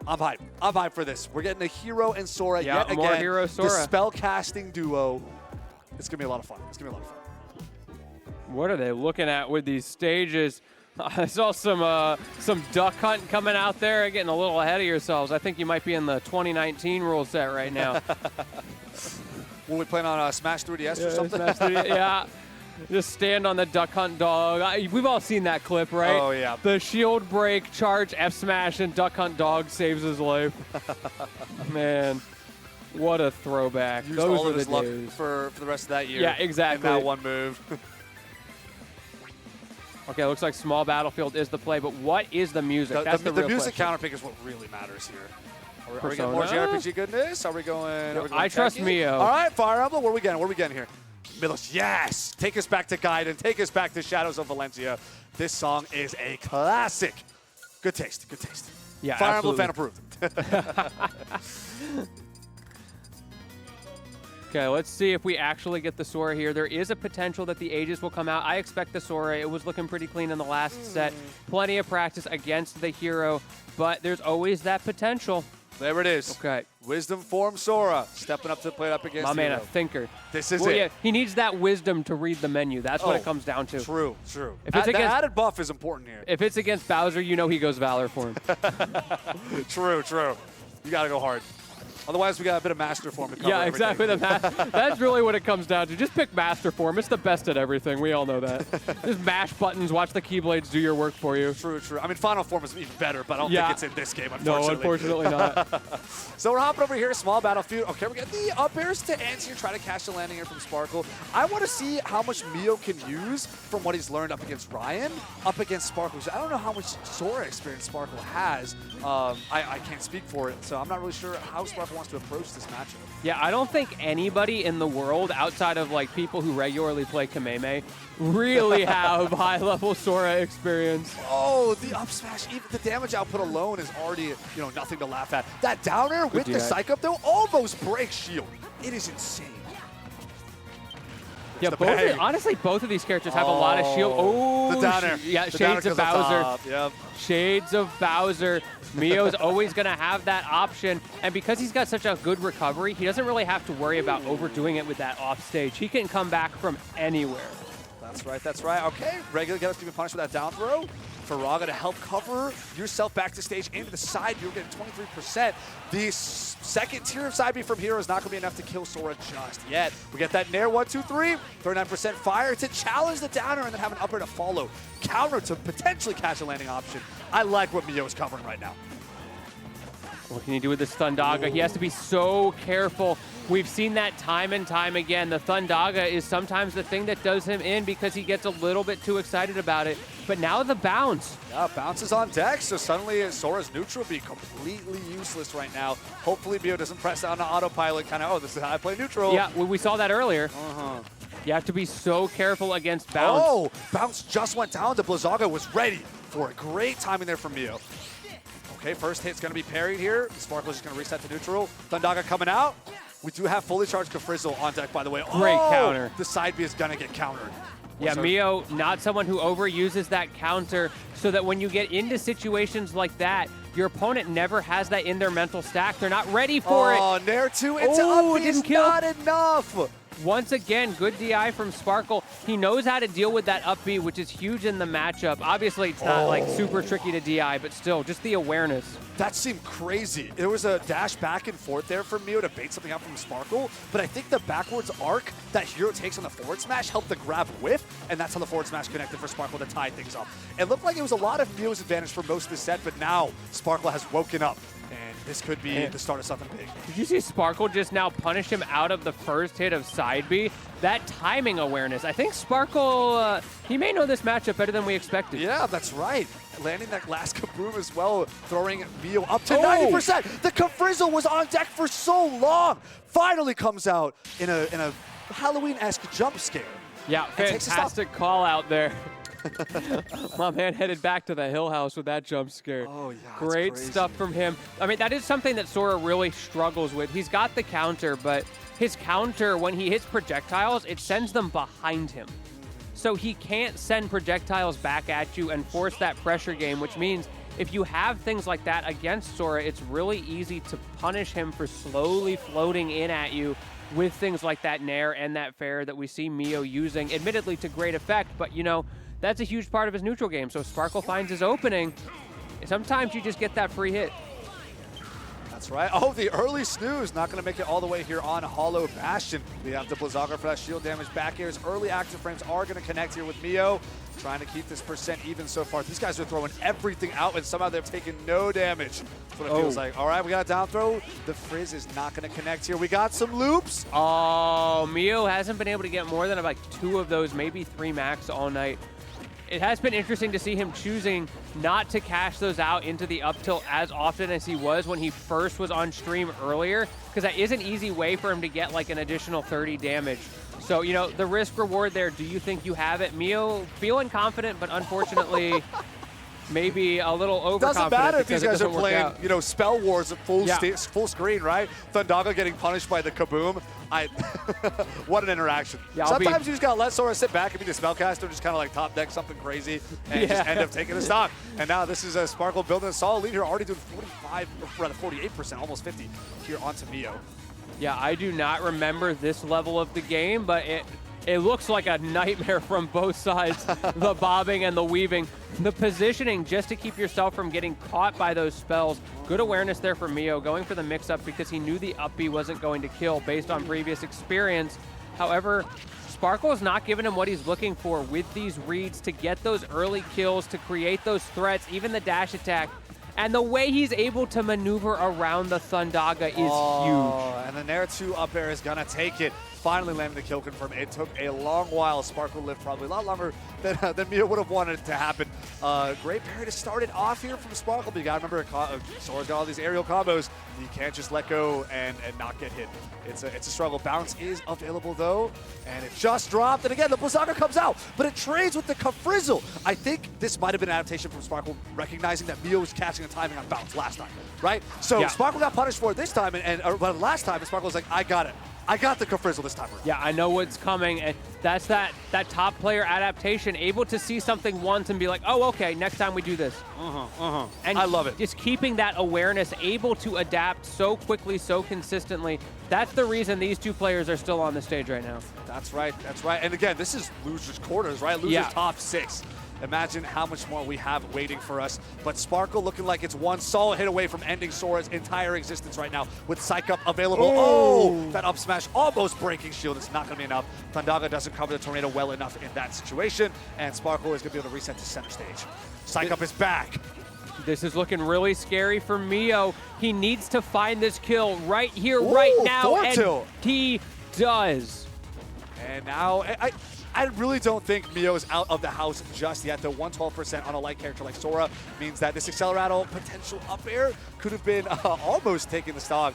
I'm hyped. I'm hyped for this. We're getting a Hero and Sora yet again. More Hero Sora. The spell-casting duo. It's going to be a lot of fun. It's going to be a lot of fun. What are they looking at with these stages? I saw some duck hunt coming out there, getting a little ahead of yourselves. I think you might be in the 2019 rule set right now. Were we playing on Smash 3DS or something? Smash 3DS, yeah. Just stand on the duck hunt dog. We've all seen that clip, right? Oh, yeah. The shield break, charge, F smash, and duck hunt dog saves his life. Man, what a throwback. Used Those all were of his the luck days. for the rest of that year. Yeah, exactly. In that one move. Okay, looks like small battlefield is the play, but what is the music? That's the real music question. counterpick is what really matters here. Are we getting more JRPG goodness? Are we going? I trust Mio. All right, Fire Emblem. What are we getting? What are we getting here? Milos, yes! Take us back to Gaiden. Take us back to Shadows of Valencia. This song is a classic. Good taste. Good taste. Yeah, Fire absolutely. Emblem fan approved. Okay, let's see if we actually get the Sora here. There is a potential that the Aegis will come out. I expect the Sora. It was looking pretty clean in the last set. Plenty of practice against the hero, but there's always that potential. There it is. Okay. Wisdom form Sora. Stepping up to the plate up against My man, hero. a thinker. This is Well, it. yeah, he needs that wisdom to read the menu. That's what Oh, it comes down to. True, true. If it's The against- added buff is important here. If it's against Bowser, you know he goes Valor for him. True, true. You got to go hard. Otherwise, we got a bit of master form to cover Yeah, everything. exactly. That's really what it comes down to. Just pick Master Form. It's the best at everything. We all know that. Just mash buttons, watch the Keyblades do your work for you. True, true. I mean, Final Form is even better, but I don't Yeah. think it's in this game, No, unfortunately. unfortunately not. So we're hopping over here, small battlefield. Okay, we're getting the up airs to Ants here, try to catch the landing here from Sparkle. I want to see how much Mio can use from what he's learned up against Ryan, up against Sparkle. So I don't know how much Sora experience Sparkle has. I can't speak for it, so I'm not really sure how Sparkle wants to approach this matchup. Yeah, I don't think anybody in the world outside of like people who regularly play Kameme really have high-level Sora experience. Oh, the up smash, even the damage output alone is already, nothing to laugh at. That downer with the DI. psych up though almost breaks shield. It is insane. Yeah, the bang. honestly, both of these characters have a lot of shield. Oh, the downer. Yeah, The downer Shades of goes up Bowser. top. Yep. Shades of Bowser. Mio's always going to have that option. And because he's got such a good recovery, he doesn't really have to worry about overdoing it with that off stage. He can come back from anywhere. That's right, that's right. Okay, regular get us to be punished with that down throw. Faraga to help cover yourself back to stage, aim to the side. You're getting 23%. The second tier of side B from Hero is not going to be enough to kill Sora just yet. We get that Nair 1, 2, 3. 39% fire to challenge the downer and then have an upper to follow. Counter to potentially catch a landing option. I like what Mio is covering right now. What can he do with this Thundaga? He has to be so careful. We've seen that time and time again. The Thundaga is sometimes the thing that does him in because he gets a little bit too excited about it. But now the bounce. Yeah, bounces on deck, so suddenly Sora's neutral will be completely useless right now. Hopefully Mio doesn't press down to autopilot, kind of, oh, this is how I play neutral. Yeah, we saw that earlier. You have to be so careful against bounce. Oh, bounce just went down. The Blizzaga was ready for it. Great timing there from Mio. Okay, first hit's going to be parried here. Sparkle's just going to reset to neutral. Thundaga coming out. We do have fully charged Kafrizzle on deck, by the way. Great counter. The side B is going to get countered. Yeah, Mio, not someone who overuses that counter, so that when you get into situations like that, your opponent never has that in their mental stack. They're not ready for it. Oh, Nair 2 into Oh, up it is didn't kill. not enough. Once again, good DI from Sparkle. He knows how to deal with that up B, which is huge in the matchup. Obviously, it's not like super tricky to DI, but still, just the awareness. That seemed crazy. There was a dash back and forth there for Mio to bait something out from Sparkle, but I think the backwards arc that Hero takes on the forward smash helped the grab whiff, and that's how the forward smash connected for Sparkle to tie things up. It looked like it was a lot of Mio's advantage for most of the set, but now Sparkle has woken up, and this could be the start of something big. Did you see Sparkle just now punish him out of the first hit of side B? That timing awareness. I think Sparkle, he may know this matchup better than we expected. Yeah, that's right. Landing that last kaboom as well, throwing Mio up to 90%. The Kafrizzle was on deck for so long. Finally comes out in a Halloween-esque jump scare. Yeah, takes a stop. fantastic call out there. My man headed back to the Hill House with that jump scare. Oh, yeah, Great crazy. stuff from him. I mean, that is something that Sora really struggles with. He's got the counter, but his counter, when he hits projectiles, it sends them behind him. So he can't send projectiles back at you and force that pressure game, which means if you have things like that against Sora, it's really easy to punish him for slowly floating in at you with things like that Nair and that Fair that we see Mio using, admittedly to great effect, but you know, that's a huge part of his neutral game. So if Sparkle finds his opening, sometimes you just get that free hit. That's right. Oh, the early snooze not going to make it all the way here on Hollow Bastion. We have the Blizzaga for that shield damage back airs. Early active frames are going to connect here with Mio, trying to keep this percent even so far. These guys are throwing everything out, and somehow they've taken no damage. That's what it feels like. All right, we got a down throw. The Frizz is not going to connect here. We got some loops. Oh, Mio hasn't been able to get more than like 2 of those, maybe 3 max all night. It has been interesting to see him choosing not to cash those out into the up tilt as often as he was when he first was on stream earlier, because that is an easy way for him to get like an additional 30 damage. So, you know, the risk reward there, do you think you have it? Mio feeling confident, but unfortunately maybe a little overconfident. Doesn't matter if these guys are playing, you know, Spell Wars at full screen, right? Thundaga getting punished by the Kaboom. What an interaction. Yeah, sometimes you just gotta let Sora sit back and be the spellcaster, just kind of like top deck something crazy and just end up taking the stock. And now this is a Sparkle building a solid lead here, already doing 45, or rather 48%, almost 50 here onto Mio. Yeah, I do not remember this level of the game, but it looks like a nightmare from both sides, the bobbing and the weaving. The positioning just to keep yourself from getting caught by those spells. Good awareness there for Mio, going for the mix-up because he knew the up B wasn't going to kill based on previous experience. However, Sparkle is not giving him what he's looking for with these reads to get those early kills, to create those threats, even the dash attack. And the way he's able to maneuver around the Thundaga is huge. And the Nair 2 up air is going to take it. Finally landing the kill confirm. It took a long while. Sparkle lived probably a lot longer than Mio would have wanted it to happen. Great parry to start it off here from Sparkle, but you got to remember, Sora's got all these aerial combos. You can't just let go and not get hit. It's a struggle. Bounce is available, though, and it just dropped. And again, the Blizzaga comes out, but it trades with the Kafrizzle. I think this might have been an adaptation from Sparkle, recognizing that Mio was catching the timing on Bounce last time, right? So Sparkle got punished for it this time, but last time, Sparkle was like, I got it. I got the Kafrizzle this time around. Yeah, I know what's coming, and that's that top player adaptation, able to see something once and be like, oh, okay, next time we do this. And I love it. Just keeping that awareness, able to adapt so quickly, so consistently. That's the reason these 2 players are still on the stage right now. That's right, that's right. And again, this is losers quarters, right? Losers top 6. Imagine how much more we have waiting for us. But Sparkle looking like it's one solid hit away from ending Sora's entire existence right now with Psych Up available. Oh, that up smash almost breaking shield. It's not going to be enough. Thundaga doesn't cover the tornado well enough in that situation, and Sparkle is going to be able to reset to center stage. Psych Up is back. This is looking really scary for Mio. He needs to find this kill right here, right now, and he does. And now, I really don't think Mio is out of the house just yet. The 112% on a light character like Sora means that this Accelerato potential up air could have been almost taking the stock.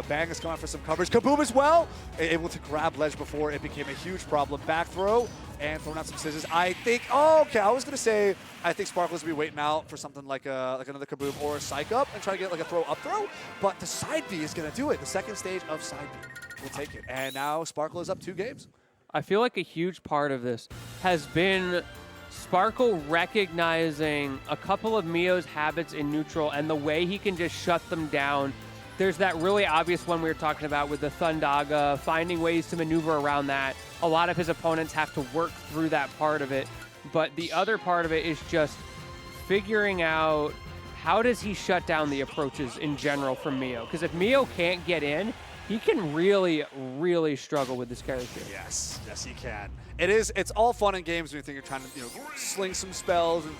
Bang is coming for some coverage. Kaboom as well, able to grab ledge before it became a huge problem. Back throw and throwing out some scissors. I think, I was going to say, I think Sparkle's going to be waiting out for something like another Kaboom or a Psych Up and try to get like a throw up throw, but the side B is going to do it. The second stage of side B will take it. And now Sparkle is up 2 games. I feel like a huge part of this has been Sparkle recognizing a couple of Mio's habits in neutral and the way he can just shut them down. There's that really obvious one we were talking about with the Thundaga, finding ways to maneuver around that. A lot of his opponents have to work through that part of it. But the other part of it is just figuring out how does he shut down the approaches in general from Mio. Because if Mio can't get in, he can really, really struggle with this character. Yes, he can. It's all fun and games when you think you're trying to, sling some spells and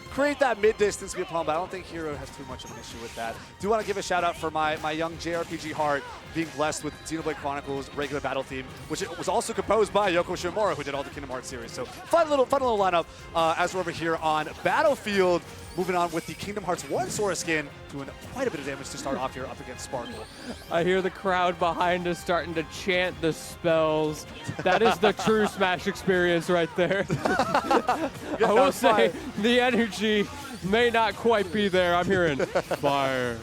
create that mid-distance be a problem, but I don't think Hero has too much of an issue with that. Do want to give a shout out for my young JRPG heart being blessed with Xenoblade Chronicles regular battle theme, which was also composed by Yoko Shimomura, who did all the Kingdom Hearts series. So fun little lineup as we're over here on Battlefield. Moving on with the Kingdom Hearts 1 Sora skin, doing quite a bit of damage to start off here up against Sparkle. I hear the crowd behind us starting to chant the spells. That is the true Smash experience right there. I will say, the energy may not quite be there. I'm hearing fire,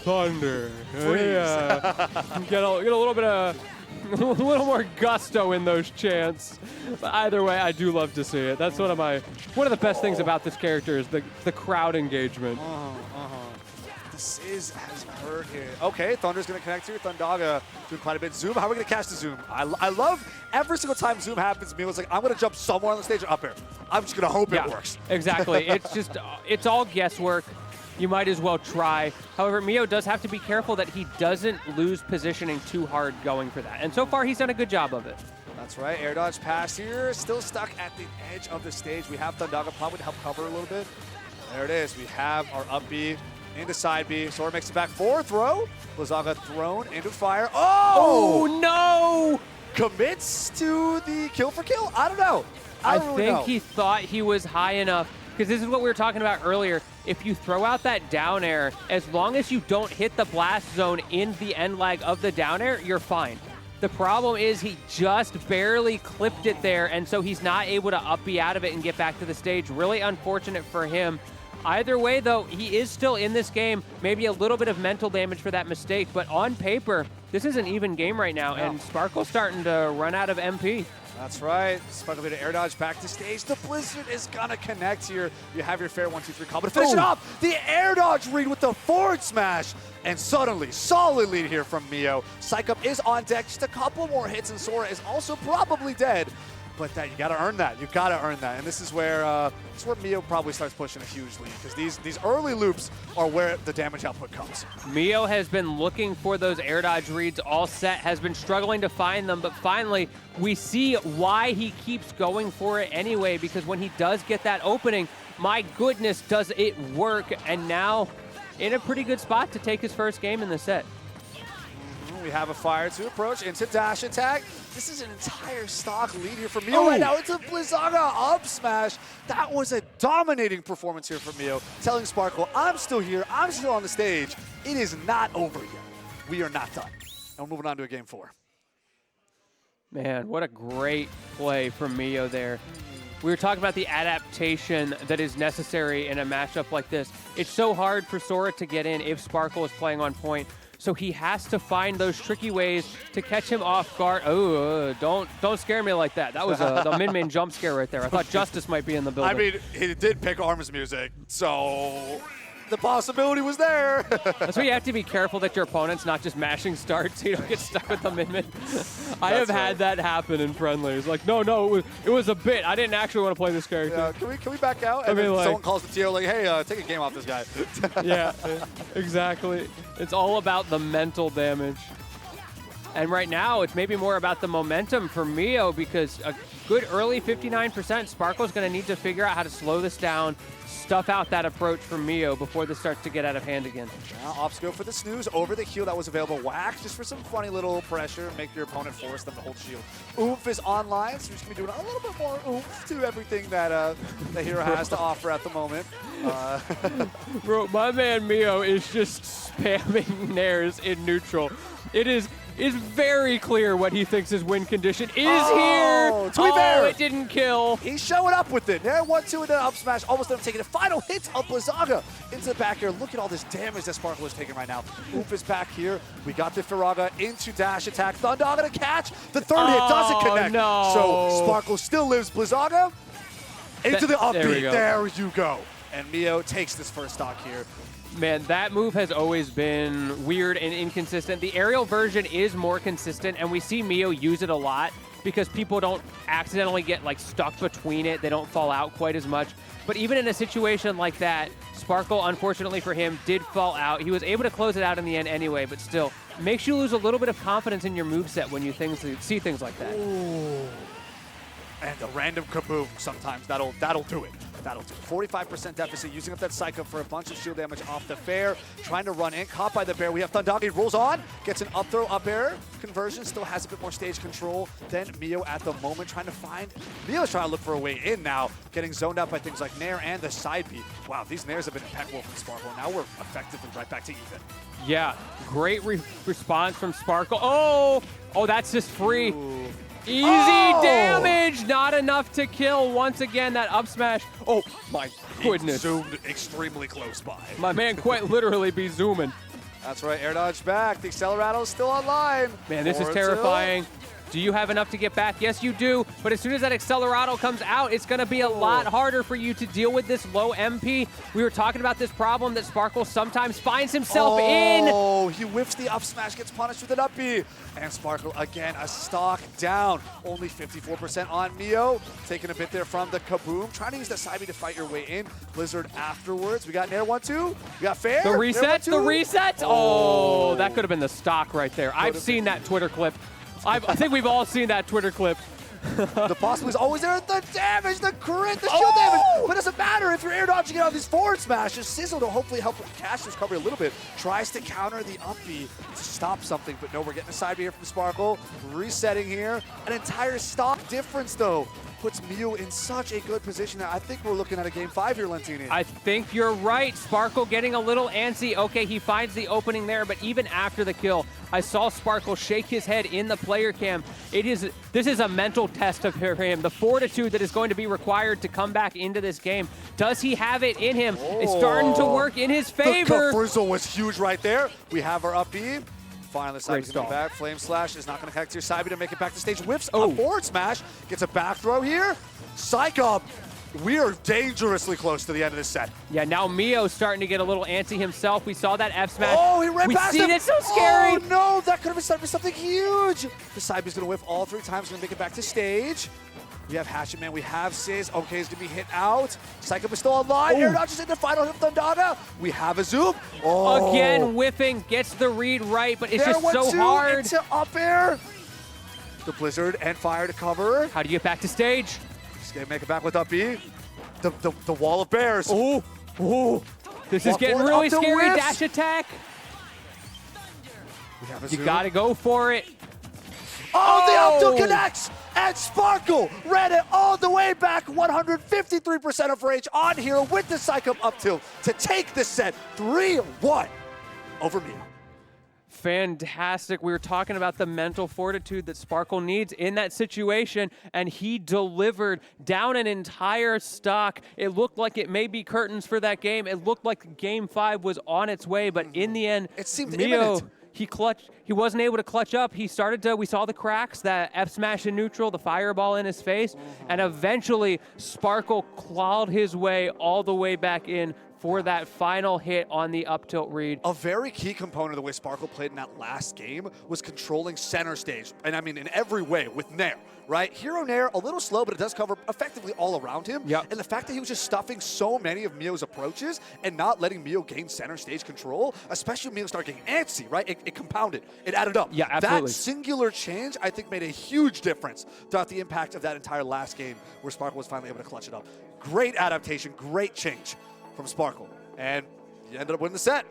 thunder, freeze. Get a little bit of A little more gusto in those chants. But either way, I do love to see it. That's one of the best things about this character is the crowd engagement. This has hurt here. Okay, Thunder's going to connect here. Thundaga doing quite a bit. Zoom, how are we going to catch the Zoom? I love every single time Zoom happens, Mio's like, I'm going to jump somewhere on the stage or up here. I'm just going to hope it works. Exactly. It's all guesswork. You might as well try. However, Mio does have to be careful that he doesn't lose positioning too hard going for that. And so far, he's done a good job of it. That's right. Air dodge pass here. Still stuck at the edge of the stage. We have Thundaga probably to help cover a little bit. There it is. We have our up B into side B. Sora makes it back forward throw. Blizzaga thrown into fire. Oh! No! Commits to the kill for kill? I don't know. I think he thought he was high enough. Because this is what we were talking about earlier. If you throw out that down air, as long as you don't hit the blast zone in the end lag of the down air, you're fine. The problem is he just barely clipped it there, and so he's not able to up B out of it and get back to the stage. Really unfortunate for him. Either way, though, he is still in this game. Maybe a little bit of mental damage for that mistake, but on paper, this is an even game right now, and Sparkle's starting to run out of MP. That's right. Sparkle to air dodge back to stage. The Blizzard is gonna connect here. You have your fair 1-2-3 combo to finish it off. The air dodge read with the forward smash. And suddenly, solid lead here from Mio. Psych Up is on deck. Just a couple more hits and Sora is also probably dead. But you gotta earn that. You gotta earn that. And this is where Mio probably starts pushing a huge lead, because these early loops are where the damage output comes. Mio has been looking for those air dodge reads all set, has been struggling to find them, but finally we see why he keeps going for it anyway, because when he does get that opening, my goodness, does it work. And now in a pretty good spot to take his first game in the set. We have a fire to approach into dash attack. This is an entire stock lead here for Mio right now. It's a Blizzaga up smash. That was a dominating performance here from Mio, telling Sparkle, I'm still here, I'm still on the stage. It is not over yet. We are not done. And we're moving on to a game 4. Man, what a great play from Mio there. We were talking about the adaptation that is necessary in a matchup like this. It's so hard for Sora to get in if Sparkle is playing on point. So he has to find those tricky ways to catch him off guard. Oh, don't scare me like that. That was the Min-Min jump scare right there. I thought Justice might be in the building. I mean, he did pick Arm's music, so the possibility was there. That's why you have to be careful that your opponent's not just mashing start so you don't get stuck with the Min-Min. I have had that happen in friendlies. Like, no, it was a bit. I didn't actually want to play this character. Yeah, can we back out? And then someone calls the TO like, hey, take a game off this guy. Yeah, exactly. It's all about the mental damage. And right now, it's maybe more about the momentum for Mio, because a good early 59%, Sparkle's going to need to figure out how to slow this down, stuff out that approach from Mio before this starts to get out of hand again. Now ops go for the snooze over the heal that was available. Whack just for some funny little pressure, make your opponent force them to hold shield. Oomph is online, so we're just going to be doing a little bit more oomph to everything that the hero has to offer at the moment. Bro, my man Mio is just spamming nairs in neutral. It is very clear what he thinks his win condition is here. Oh, it didn't kill. He's showing up with it. There, 1-2 and then up smash. Almost done taking a final hit of Blizzaga into the back here. Look at all this damage that Sparkle is taking right now. Oof is back here. We got the Firaga into dash attack. Thundaga to catch. The third hit doesn't connect. No. So Sparkle still lives. Blizzaga into the up B. There you go. And Mio takes this first stock here. Man, that move has always been weird and inconsistent. The aerial version is more consistent, and we see Mio use it a lot because people don't accidentally get like stuck between it. They don't fall out quite as much. But even in a situation like that, Sparkle, unfortunately for him, did fall out. He was able to close it out in the end anyway, but still, makes you lose a little bit of confidence in your moveset when you see things like that. Ooh. And a random kaboom sometimes, that'll do it. That'll do it. 45% deficit, using up that Psych Up for a bunch of shield damage off the fair. Trying to run in, caught by the bear. We have Thundaga, rolls on, gets an up throw, up air. Conversion, still has a bit more stage control than Mio at the moment. Mio's trying to look for a way in now, getting zoned out by things like Nair and the side B. Wow, these Nairs have been impeccable from Sparkle. Now we're effectively right back to even. Yeah, great response from Sparkle. Oh, that's just free. Ooh. Easy damage, not enough to kill. Once again, that up smash. Oh my goodness. He zoomed extremely close by. My man quite literally be zooming. That's right, air dodge back. The Accelerado's still online. Man, this is 4-2. terrifying. Do you have enough to get back? Yes, you do. But as soon as that Accelerado comes out, it's going to be a lot harder for you to deal with this low MP. We were talking about this problem that Sparkle sometimes finds himself in. Oh, he whiffs the up smash, gets punished with an up B. And Sparkle, again, a stock down. Only 54% on Mio. Taking a bit there from the Kaboom. Trying to use that side B to fight your way in. Blizzard afterwards. We got Nair 1-2. We got Fair. The reset, the reset. Oh, that could have been the stock right there. I've have seen that Twitter clip. I think we've all seen that Twitter clip. The possibility is always there. The damage, the crit, the shield damage. But it doesn't matter if you're air dodging it on these forward smashes. Sizzle to hopefully help cash this recovery a little bit. Tries to counter the up B to stop something. But no, we're getting a side B here from Sparkle. Resetting here. An entire stock difference, though. Puts Mew in such a good position. I think we're looking at a game 5 here, Lentini. I think you're right. Sparkle getting a little antsy. Okay, he finds the opening there, but even after the kill, I saw Sparkle shake his head in the player cam. This is a mental test of him. The fortitude that is going to be required to come back into this game. Does he have it in him? It's starting to work in his favor. The Frizzle was huge right there. We have our up B. Finally, Great Saibi's coming stall. back. Flame Slash is not going to connect to your Saibi to make it back to stage. Whips a forward smash. Gets a back throw here. Psych up. We are dangerously close to the end of this set. Yeah, now Mio's starting to get a little antsy himself. We saw that F smash. Oh, he ran past him. We've seen it, so scary. Oh, no. That could have been something huge. The Saibi's going to whiff all 3 times. Going to make it back to stage. We have Hatchet Man, we have Sizz. Okay, he's gonna be hit out. Psycho is still online. Air dodges into final hit from Thundaga. We have a zoom. Oh. Again, whiffing, gets the read right, but it's There just so 1-2 hard. into up air. The Blizzard and Fire to cover. How do you get back to stage? Just gonna make it back with up B. The wall of bears. Oh, this is Walk getting forward, really up to scary. whiffs. Dash attack. We have a You zoom. gotta go for it. Oh, the up tilt connects! And Sparkle ran it all the way back, 153% of rage on Hero with the Psycho up tilt to take the set 3-1 over Mio. Fantastic. We were talking about the mental fortitude that Sparkle needs in that situation, and he delivered down an entire stock. It looked like it may be curtains for that game. It looked like game 5 was on its way, but in the end, It seemed Mio, imminent. he wasn't able to clutch up. We saw the cracks, that F smash in neutral, the fireball in his face, and eventually Sparkle clawed his way all the way back in for that final hit on the up tilt read. A very key component of the way Sparkle played in that last game was controlling center stage. And I mean, in every way with Nair, right? Hero Nair, a little slow, but it does cover effectively all around him. Yep. And the fact that he was just stuffing so many of Mio's approaches and not letting Mio gain center stage control, especially when Mio started getting antsy, right? It compounded. It added up. Yeah, absolutely. That singular change, I think, made a huge difference throughout the impact of that entire last game where Sparkle was finally able to clutch it up. Great adaptation, great change from Sparkle. And you ended up winning the set.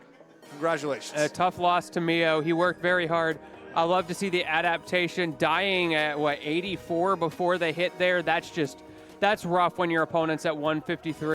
Congratulations. A tough loss to Mio. He worked very hard. I love to see the adaptation. Dying at, 84 before the hit there. That's rough when your opponent's at 153.